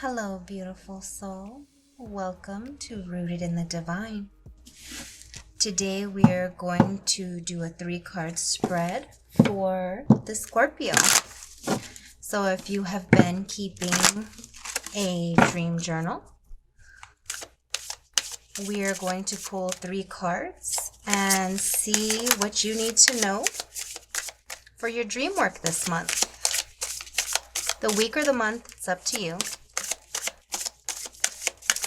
Hello, beautiful soul. Welcome to Rooted in the Divine. Today we are going to do a 3-card spread for the Scorpio. So if you have been keeping a dream journal, we are going to pull 3 cards and see what you need to know for your dream work this month. The week or the month, it's up to you.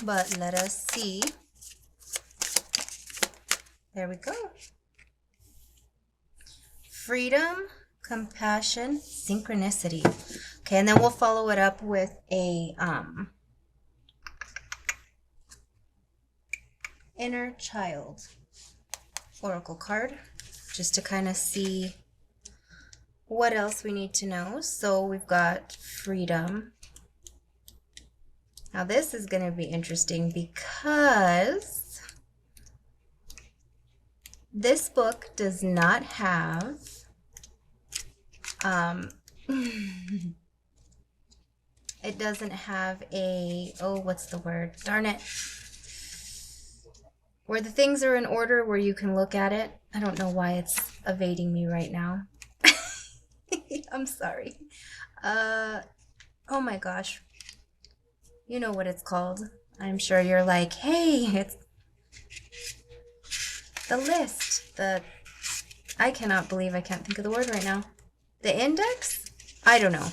But let us see. There we go. Freedom, compassion, synchronicity. Okay, and then we'll follow it up with a inner child oracle card, just to kind of see what else we need to know. So we've got freedom. Now this is going to be interesting because this book does not have it doesn't have a, oh, what's the word? Darn it. Where the things are in order where you can look at it. I don't know why it's evading me right now. I'm sorry. Oh my gosh. You know what it's called. I'm sure you're like, hey, it's the list. I cannot believe I can't think of the word right now. The index? I don't know.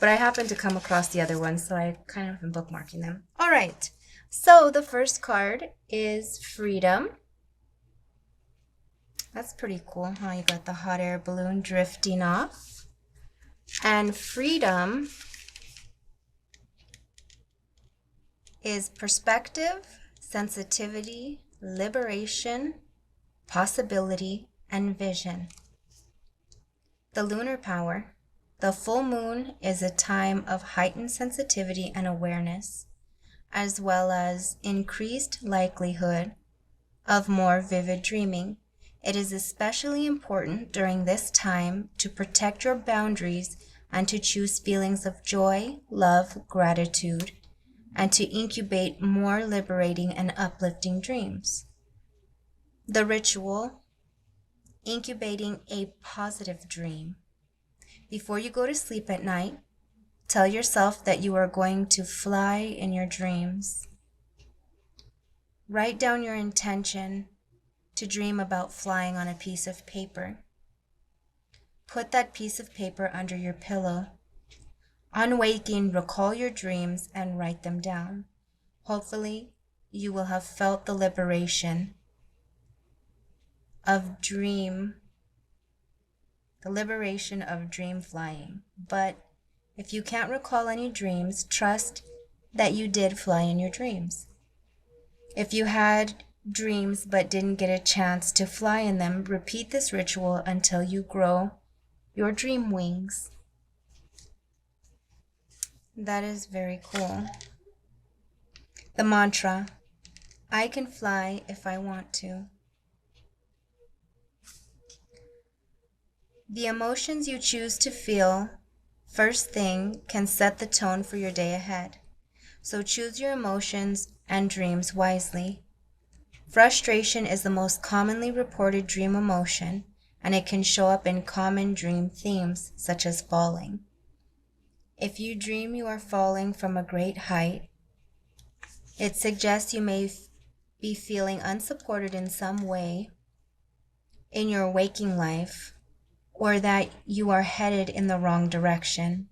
But I happened to come across the other one, so I kind of am bookmarking them. All right. So the first card is freedom. That's pretty cool, huh? You got the hot air balloon drifting off. And freedom is perspective, sensitivity, liberation, possibility, and vision. The lunar power. The full moon is a time of heightened sensitivity and awareness, as well as increased likelihood of more vivid dreaming. It is especially important during this time to protect your boundaries and to choose feelings of joy, love, gratitude, and to incubate more liberating and uplifting dreams. The ritual, incubating a positive dream. Before you go to sleep at night, tell yourself that you are going to fly in your dreams. Write down your intention to dream about flying on a piece of paper. Put that piece of paper under your pillow. On waking, recall your dreams and write them down. Hopefully, you will have felt the liberation of dream flying. But if you can't recall any dreams, trust that you did fly in your dreams. If you had dreams but didn't get a chance to fly in them, repeat this ritual until you grow your dream wings. That is very cool. The mantra, I can fly if I want to. The emotions you choose to feel first thing can set the tone for your day ahead. So choose your emotions and dreams wisely. Frustration is the most commonly reported dream emotion, and it can show up in common dream themes such as falling. If you dream you are falling from a great height, it suggests you may be feeling unsupported in some way in your waking life, or that you are headed in the wrong direction.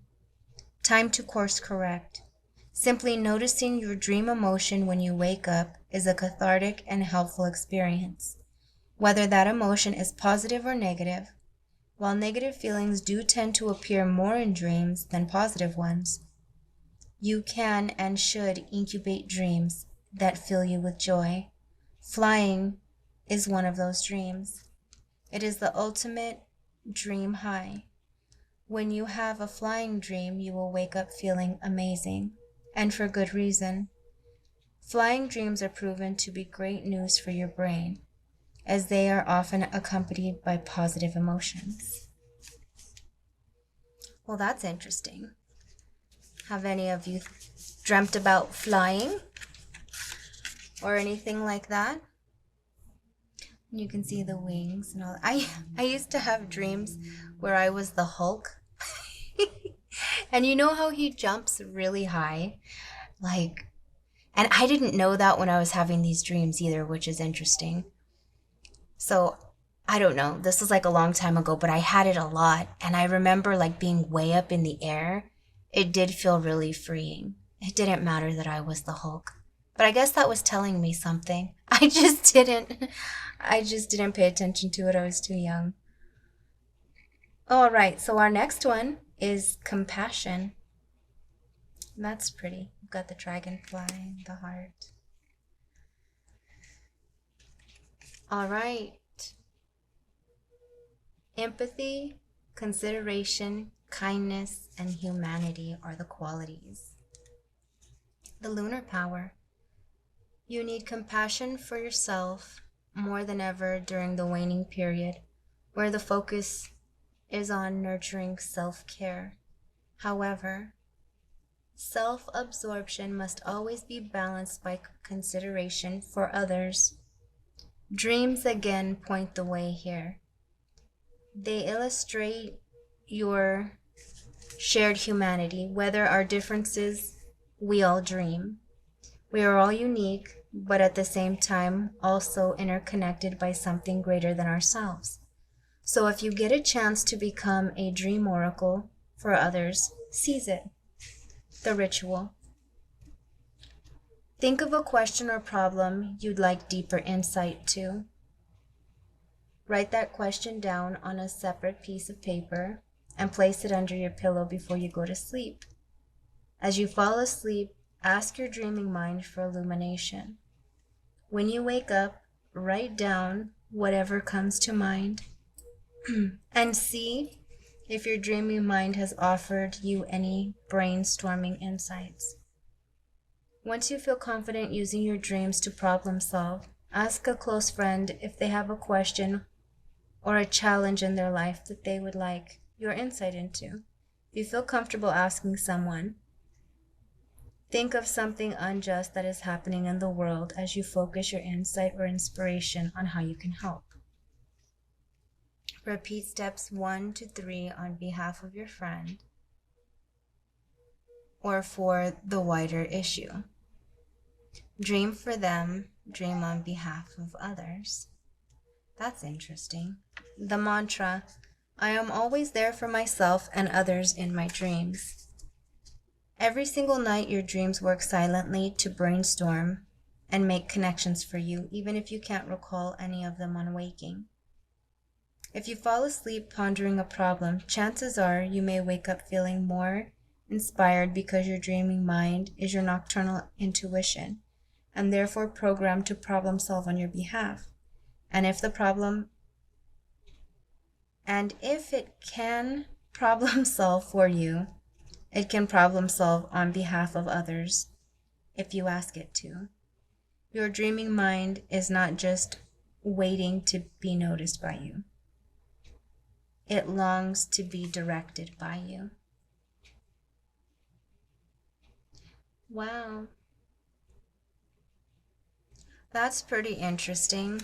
Time to course correct. Simply noticing your dream emotion when you wake up is a cathartic and helpful experience, whether that emotion is positive or negative. While negative feelings do tend to appear more in dreams than positive ones, you can and should incubate dreams that fill you with joy. Flying is one of those dreams. It is the ultimate dream high. When you have a flying dream, you will wake up feeling amazing, and for good reason. Flying dreams are proven to be great news for your brain, as they are often accompanied by positive emotions. Well, that's interesting. Have any of you dreamt about flying or anything like that? You can see the wings and all. I used to have dreams where I was the Hulk. And you know how he jumps really high? Like, and I didn't know that when I was having these dreams either, which is interesting. So, I don't know. This was like a long time ago, but I had it a lot. And I remember like being way up in the air. It did feel really freeing. It didn't matter that I was the Hulk. But I guess that was telling me something. I just didn't pay attention to it. I was too young. All right, so our next one is compassion. That's pretty. We've got the dragonfly, the heart. All right. Empathy, consideration, kindness, and humanity are the qualities. The lunar power. You need compassion for yourself more than ever during the waning period, where the focus is on nurturing self-care. However, self-absorption must always be balanced by consideration for others. Dreams again point the way here. They illustrate your shared humanity. Whether our differences, we all dream. We are all unique, but at the same time also interconnected by something greater than ourselves. So if you get a chance to become a dream oracle for others, seize it. The ritual. Think of a question or problem you'd like deeper insight to. Write that question down on a separate piece of paper and place it under your pillow before you go to sleep. As you fall asleep, ask your dreaming mind for illumination. When you wake up, write down whatever comes to mind and see if your dreaming mind has offered you any brainstorming insights. Once you feel confident using your dreams to problem solve, ask a close friend if they have a question or a challenge in their life that they would like your insight into. If you feel comfortable asking someone, think of something unjust that is happening in the world as you focus your insight or inspiration on how you can help. Repeat steps 1 to 3 on behalf of your friend or for the wider issue. Dream for them, dream on behalf of others. That's interesting. The mantra, I am always there for myself and others in my dreams. Every single night your dreams work silently to brainstorm and make connections for you, even if you can't recall any of them on waking. If you fall asleep pondering a problem, chances are you may wake up feeling more inspired because your dreaming mind is your nocturnal intuition and therefore programmed to problem solve on your behalf. And if it can problem solve for you, it can problem solve on behalf of others if you ask it to. Your dreaming mind is not just waiting to be noticed by you. It longs to be directed by you. Wow. That's pretty interesting.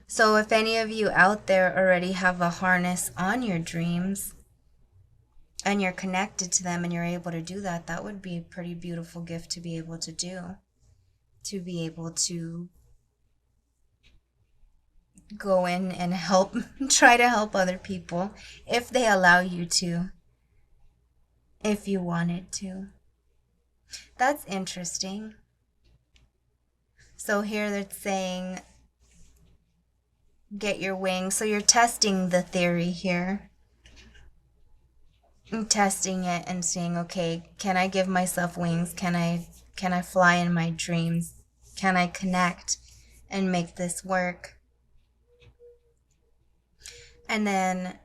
So if any of you out there already have a harness on your dreams and you're connected to them and you're able to do that, that would be a pretty beautiful gift to be able to do. To be able to go in and help, try to help other people if they allow you to, if you wanted to. That's interesting. So here it's saying, get your wings. So you're testing the theory here. I'm testing it and seeing, okay, can I give myself wings? Can I fly in my dreams? Can I connect and make this work? And then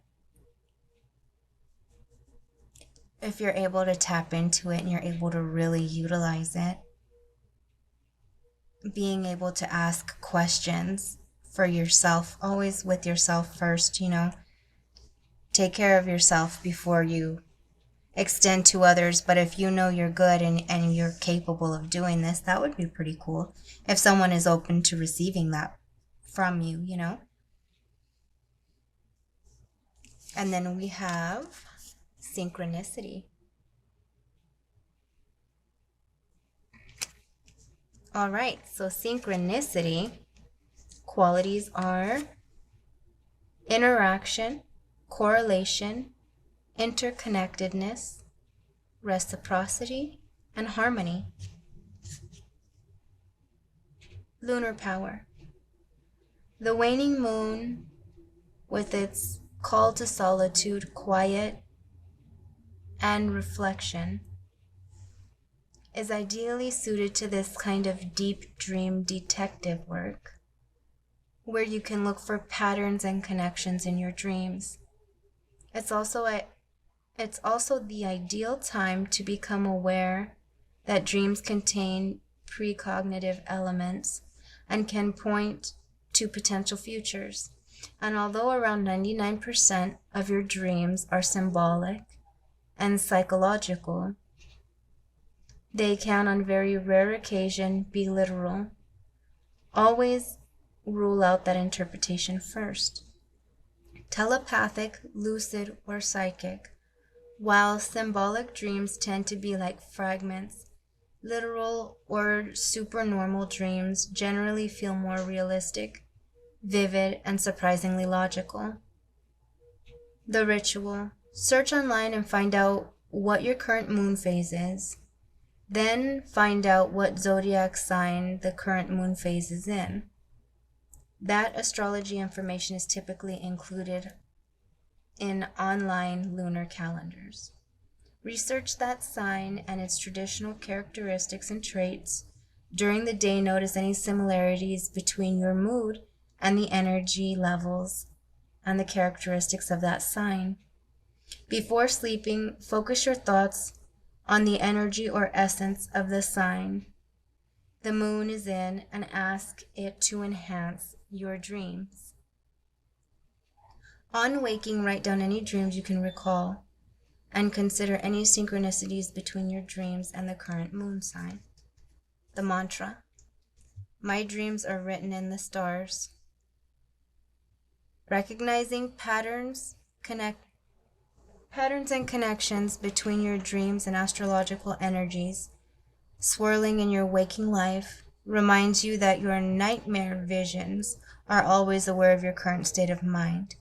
if you're able to tap into it and you're able to really utilize it, being able to ask questions for yourself, always with yourself first, take care of yourself before you extend to others. But if you know you're good and you're capable of doing this, that would be pretty cool. If someone is open to receiving that from you, you know? And then we have synchronicity. All right, so synchronicity qualities are interaction, correlation, interconnectedness, reciprocity, and harmony. Lunar power. The waning moon, with its call to solitude, quiet, and reflection, is ideally suited to this kind of deep dream detective work, where you can look for patterns and connections in your dreams. It's also the ideal time to become aware that dreams contain precognitive elements and can point to potential futures. And although around 99% of your dreams are symbolic and psychological, they can, on very rare occasion, be literal. Always rule out that interpretation first. Telepathic, lucid, or psychic, while symbolic dreams tend to be like fragments, literal or supernormal dreams generally feel more realistic, vivid, and surprisingly logical. The ritual. Search online and find out what your current moon phase is. Then find out what zodiac sign the current moon phase is in. That astrology information is typically included in online lunar calendars. Research that sign and its traditional characteristics and traits. During the day, notice any similarities between your mood and the energy levels and the characteristics of that sign. Before sleeping, focus your thoughts on the energy or essence of the sign the moon is in and ask it to enhance your dreams. On waking, write down any dreams you can recall and consider any synchronicities between your dreams and the current moon sign. The mantra. My dreams are written in the stars. Recognizing patterns and connections between your dreams and astrological energies swirling in your waking life reminds you that your nightmare visions are always aware of your current state of mind.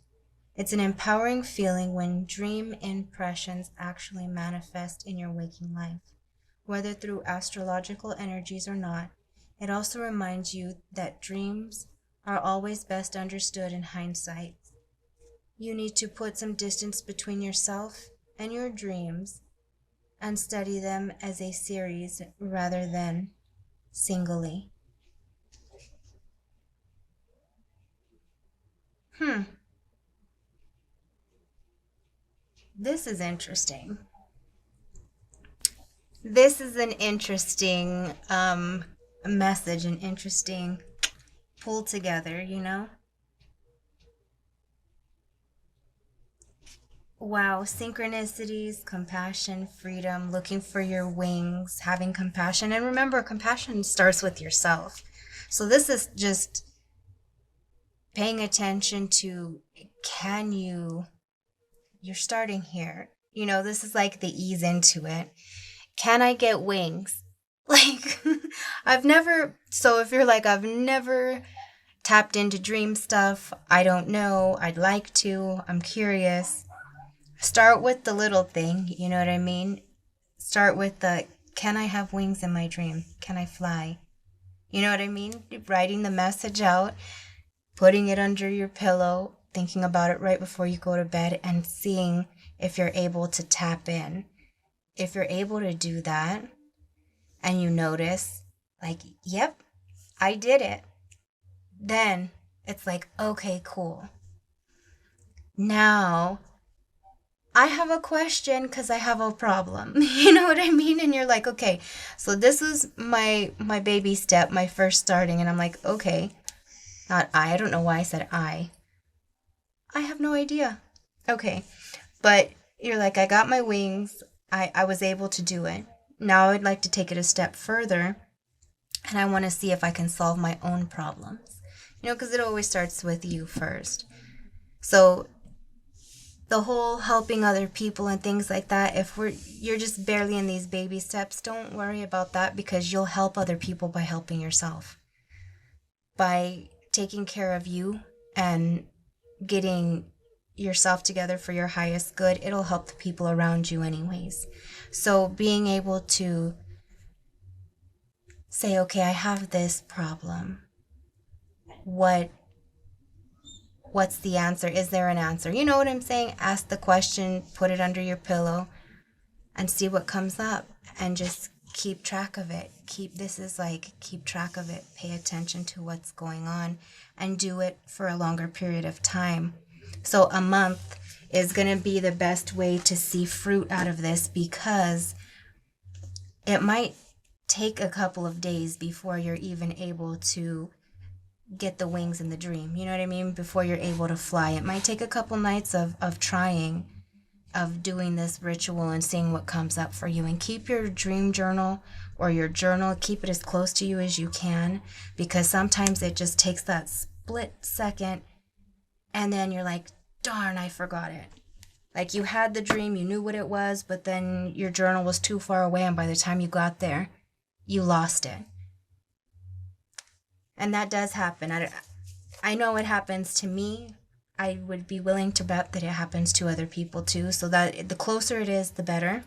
It's an empowering feeling when dream impressions actually manifest in your waking life, whether through astrological energies or not. It also reminds you that dreams are always best understood in hindsight. You need to put some distance between yourself and your dreams and study them as a series rather than singly. This is interesting. This is an interesting message, an interesting pull together, you know? Wow, synchronicities, compassion, freedom, looking for your wings, having compassion. And remember, compassion starts with yourself. So this is just paying attention to, you're starting here. You know, this is like the ease into it. Can I get wings? Like, if you're like, I've never tapped into dream stuff, I don't know, I'd like to, I'm curious. Start with the little thing, you know what I mean? Start with can I have wings in my dream? Can I fly? You know what I mean? Writing the message out, putting it under your pillow, thinking about it right before you go to bed, and seeing if you're able to tap in. If you're able to do that, and you notice, like, yep, I did it, then it's like, okay, cool. Now I have a question because I have a problem. You know what I mean? And you're like, okay, so this is my baby step, my first starting. And I'm like, okay, not I don't know why I said I have no idea. Okay, but you're like, I got my wings. I was able to do it. Now I'd like to take it a step further, and I want to see if I can solve my own problems. Because it always starts with you first. So the whole helping other people and things like that, if you're just barely in these baby steps, don't worry about that, because you'll help other people by helping yourself. By taking care of you and getting yourself together for your highest good, it'll help the people around you anyways. So being able to say, okay, I have this problem. What's the answer? Is there an answer? You know what I'm saying? Ask the question, put it under your pillow, and see what comes up, and just keep track of it. Keep track of it. Pay attention to what's going on, and do it for a longer period of time. So a month is going to be the best way to see fruit out of this, because it might take a couple of days before you're even able to get the wings in the dream. You know what I mean? Before you're able to fly. It might take a couple nights of trying, of doing this ritual and seeing what comes up for you. And keep your dream journal or your journal, keep it as close to you as you can, because sometimes it just takes that split second and then you're like, darn, I forgot it. Like you had the dream, you knew what it was, but then your journal was too far away, and by the time you got there, you lost it. And that does happen. I know it happens to me. I would be willing to bet that it happens to other people too. So that the closer it is, the better.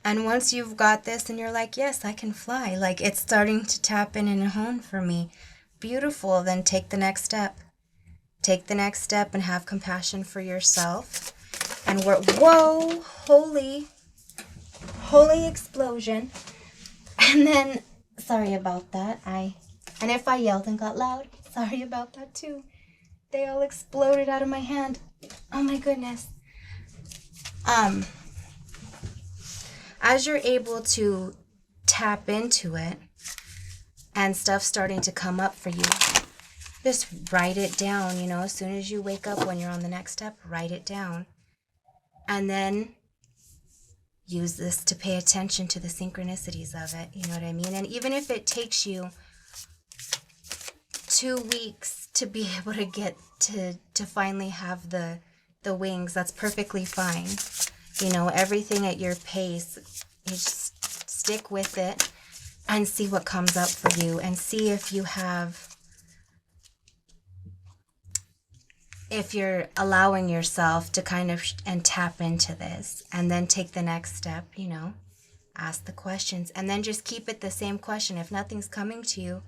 And once you've got this and you're like, yes, I can fly, like it's starting to tap in and hone for me. Beautiful. Then take the next step. Take the next step and have compassion for yourself. And whoa, holy explosion. And then, sorry about that. And if I yelled and got loud, sorry about that too. They all exploded out of my hand. Oh my goodness. As you're able to tap into it and stuff starting to come up for you, just write it down, as soon as you wake up, when you're on the next step, write it down. And then use this to pay attention to the synchronicities of it, you know what I mean? And even if it takes you 2 weeks to be able to get to finally have the wings, that's perfectly fine. Everything at your pace. You just stick with it and see what comes up for you, and see if you're allowing yourself to kind of and tap into this, and then take the next step, ask the questions, and then just keep it the same question. If nothing's coming to you,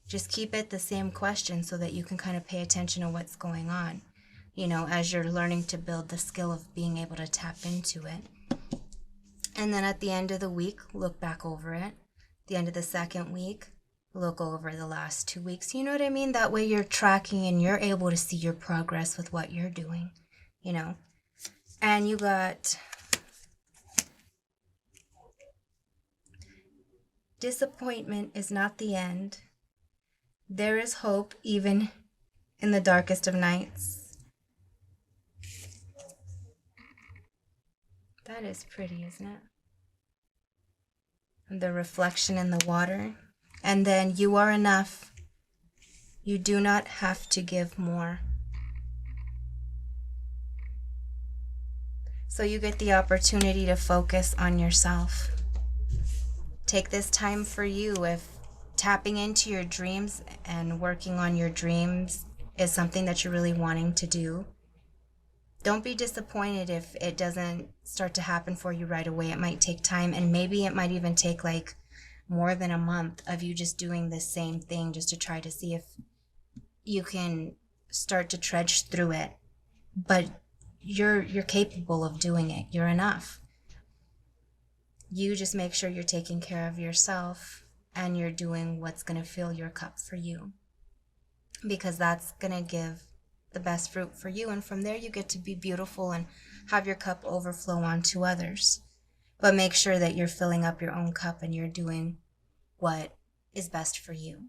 just keep it the same question, so that you can kind of pay attention to what's going on, as you're learning to build the skill of being able to tap into it. And then at the end of the week, look back over it. At the end of the second week, look over the last 2 weeks. You know what I mean? That way you're tracking and you're able to see your progress with what you're doing, And you got disappointment is not the end. There is hope even in the darkest of nights. That is pretty, isn't it? And the reflection in the water. And then you are enough. You do not have to give more. So you get the opportunity to focus on yourself. Take this time for you. If tapping into your dreams and working on your dreams is something that you're really wanting to do, don't be disappointed if it doesn't start to happen for you right away. It might take time, and maybe it might even take like more than a month of you just doing the same thing, just to try to see if you can start to trudge through it. But you're capable of doing it. You're enough. You just make sure you're taking care of yourself and you're doing what's going to fill your cup for you, because that's going to give the best fruit for you, and from there you get to be beautiful and have your cup overflow onto others. But make sure that you're filling up your own cup and you're doing what is best for you.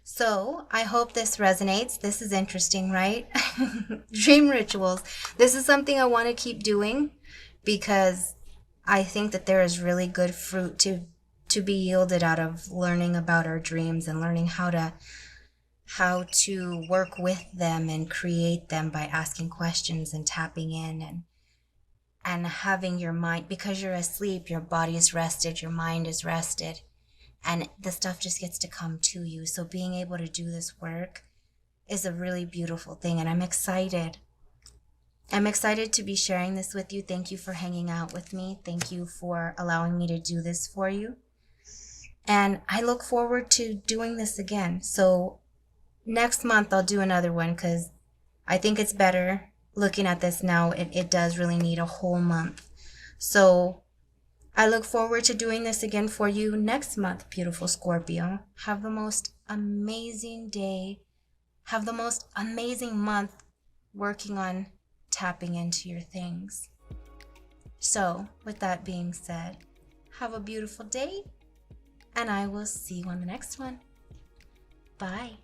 So I hope this resonates. This is interesting, right? Dream rituals. This is something I want to keep doing, because I think that there is really good fruit to be yielded out of learning about our dreams and learning how to work with them and create them by asking questions and tapping in and having your mind, because you're asleep, your body is rested, your mind is rested, and the stuff just gets to come to you. So being able to do this work is a really beautiful thing, and I'm excited. I'm excited to be sharing this with you. Thank you for hanging out with me. Thank you for allowing me to do this for you. And I look forward to doing this again. So next month I'll do another one because I think it's better looking at this now. It does really need a whole month. So I look forward to doing this again for you next month, beautiful Scorpio. Have the most amazing day. Have the most amazing month working on tapping into your things. So, with that being said, have a beautiful day, and I will see you on the next one. Bye.